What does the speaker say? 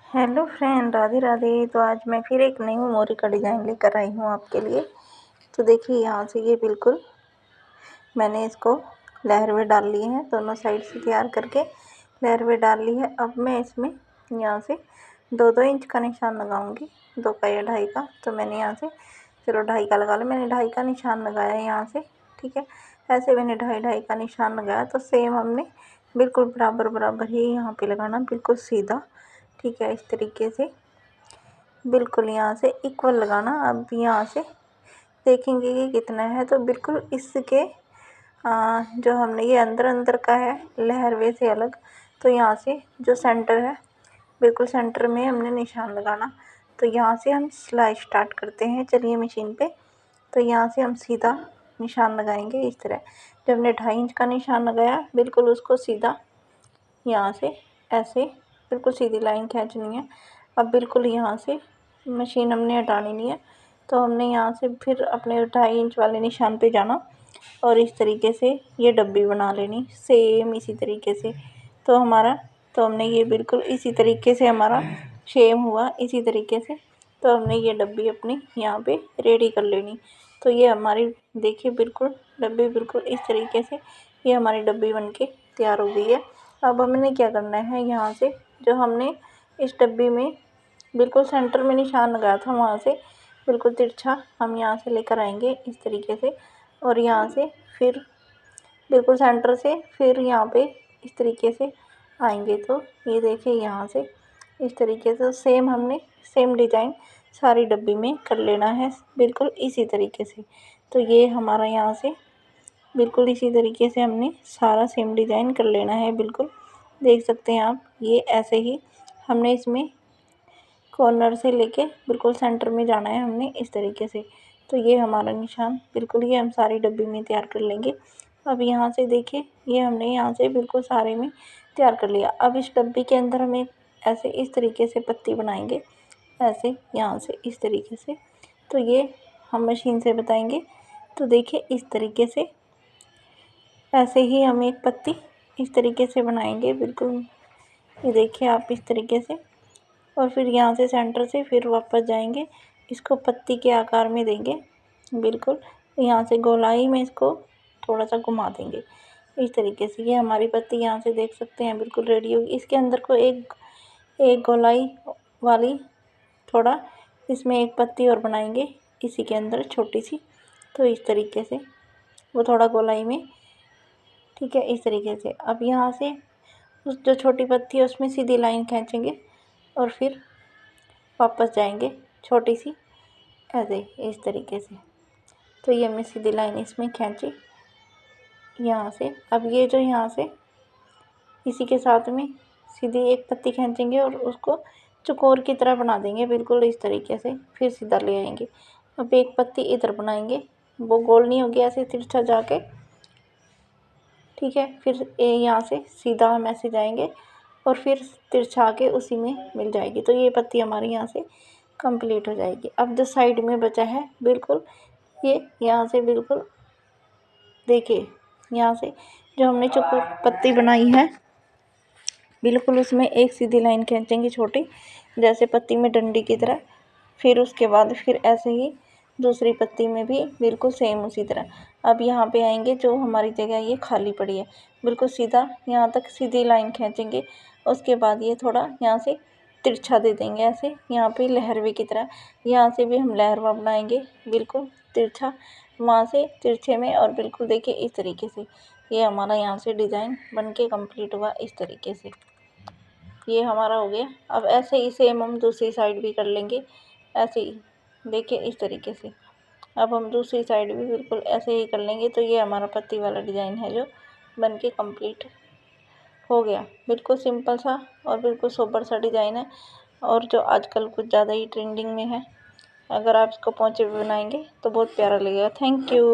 Hello friend, Radhe Radhe. तो आज मैं फिर एक नई मोरी का डिज़ाइन लेकर आई हूँ आपके लिए। तो देखिए यहाँ से ये बिल्कुल मैंने इसको लहरवे डाल लिए हैं, दोनों साइड से तैयार करके लहरवे डाल ली है। अब मैं इसमें यहाँ से 2-2 इंच का निशान लगाऊंगी, 2 का या 2.5 का। तो मैंने यहाँ से, चलो 2.5 का लगा लो, मैंने 2.5 का निशान लगाया है यहाँ से। ठीक है, ऐसे मैंने 2.5 का निशान लगाया। तो सेम हमने बिल्कुल बराबर बराबर ही यहाँ पे लगाना, बिल्कुल सीधा। ठीक है, इस तरीके से बिल्कुल यहाँ से इक्वल लगाना। अब यहाँ से देखेंगे कि कितना है, तो बिल्कुल इसके जो हमने ये अंदर अंदर का है लहरवे से अलग। तो यहाँ से जो सेंटर है, बिल्कुल सेंटर में हमने निशान लगाना। तो यहाँ से हम सिलाई स्टार्ट करते हैं। चलिए मशीन पे। तो यहाँ से हम सीधा निशान लगाएंगे इस तरह। जब हमने 2.5 इंच का निशान लगाया, बिल्कुल उसको सीधा यहाँ से ऐसे बिल्कुल सीधी लाइन खींचनी है। अब बिल्कुल यहाँ से मशीन हमने हटानी नहीं है, तो हमने यहाँ से फिर अपने 2.5 इंच वाले निशान पे जाना और इस तरीके से ये डब्बी बना लेनी, सेम इसी तरीके से। तो हमने ये बिल्कुल इसी तरीके से हमारा सेम हुआ, इसी तरीके से। तो हमने ये डब्बी अपनी यहाँ पे रेडी कर लेनी। तो ये हमारी देखिए बिल्कुल डब्बी बिल्कुल इस तरीके से ये हमारी डब्बी बनके तैयार हो गई है। अब हमने क्या करना है, यहाँ से जो हमने इस डब्बी में बिल्कुल सेंटर में निशान लगाया था, वहाँ से बिल्कुल तिरछा हम यहाँ से लेकर आएंगे इस तरीके से। और यहाँ से फिर बिल्कुल सेंटर से फिर यहाँ पे इस तरीके से आएंगे। तो ये देखिए यहाँ से इस तरीके से सेम हमने सेम डिज़ाइन सारी डब्बी में कर लेना है, बिल्कुल इसी तरीके से। तो ये हमारा यहाँ से बिल्कुल इसी तरीके से हमने सारा सेम डिज़ाइन कर लेना है। बिल्कुल देख सकते हैं आप, ये ऐसे ही हमने इसमें कॉर्नर से लेके बिल्कुल सेंटर में जाना है हमने इस तरीके से। तो ये हमारा निशान बिल्कुल ये हम सारी डब्बी में तैयार कर लेंगे। अब यहाँ से देखिए ये हमने यहाँ से बिल्कुल सारे में तैयार कर लिया। अब इस डब्बी के अंदर हम एक ऐसे इस तरीके से पत्ती बनाएंगे, ऐसे यहाँ से इस तरीके से। तो ये हम मशीन से बताएंगे। तो देखिए इस तरीके से ऐसे ही हम एक पत्ती इस तरीके से बनाएंगे, बिल्कुल ये देखिए आप इस तरीके से। और फिर यहाँ से सेंटर से फिर वापस जाएंगे, इसको पत्ती के आकार में देंगे बिल्कुल। यहाँ से गोलाई में इसको थोड़ा सा घुमा देंगे इस तरीके से। ये हमारी पत्ती यहाँ से देख सकते हैं बिल्कुल रेडी होगी। इसके अंदर को एक गोलाई वाली थोड़ा इसमें एक पत्ती और बनाएंगे इसी के अंदर छोटी सी। तो इस तरीके से वो थोड़ा गोलाई में, ठीक है, इस तरीके से। अब यहाँ से उस जो छोटी पत्ती है उसमें सीधी लाइन खींचेंगे और फिर वापस जाएंगे छोटी सी ऐसे इस तरीके से। तो ये हमने सीधी लाइन इसमें खींची यहाँ से। अब ये जो यहाँ से इसी के साथ में सीधी एक पत्ती खींचेंगे और उसको चौकोर की तरह बना देंगे बिल्कुल इस तरीके से, फिर सीधा ले आएंगे। अब एक पत्ती इधर बनाएंगे, वो गोल नहीं होगी, ऐसे तिरछा जाके, ठीक है। फिर यहाँ से सीधा हम ऐसे जाएंगे और फिर तिरछा के उसी में मिल जाएगी। तो ये पत्ती हमारी यहाँ से कंप्लीट हो जाएगी। अब जो साइड में बचा है बिल्कुल ये यहाँ से बिल्कुल देखिए यहाँ से जो हमने चौकोर पत्ती बनाई है बिल्कुल उसमें एक सीधी लाइन खींचेंगे छोटी, जैसे पत्ती में डंडी की तरह। फिर उसके बाद फिर ऐसे ही दूसरी पत्ती में भी बिल्कुल सेम उसी तरह। अब यहाँ पे आएंगे, जो हमारी जगह ये खाली पड़ी है बिल्कुल सीधा यहाँ तक सीधी लाइन खींचेंगे। उसके बाद ये थोड़ा यहाँ से तिरछा दे देंगे ऐसे, यहाँ पे लहरवे की तरह। यहाँ से भी हम लहरवा बनाएंगे बिल्कुल तिरछा, वहाँ से तिरछे में। और बिल्कुल देखिए इस तरीके से ये हमारा यहाँ से डिज़ाइन बन के कम्प्लीट हुआ इस तरीके से। ये हमारा हो गया। अब ऐसे ही सेम हम दूसरी साइड भी कर लेंगे ऐसे ही, देखिए इस तरीके से। अब हम दूसरी साइड भी बिल्कुल ऐसे ही कर लेंगे। तो ये हमारा पत्ती वाला डिज़ाइन है जो बन के कम्प्लीट हो गया। बिल्कुल सिंपल सा और बिल्कुल सोबर सा डिज़ाइन है, और जो आजकल कुछ ज़्यादा ही ट्रेंडिंग में है। अगर आप इसको पोंचे पे बनाएंगे तो बहुत प्यारा लगेगा। Thank you.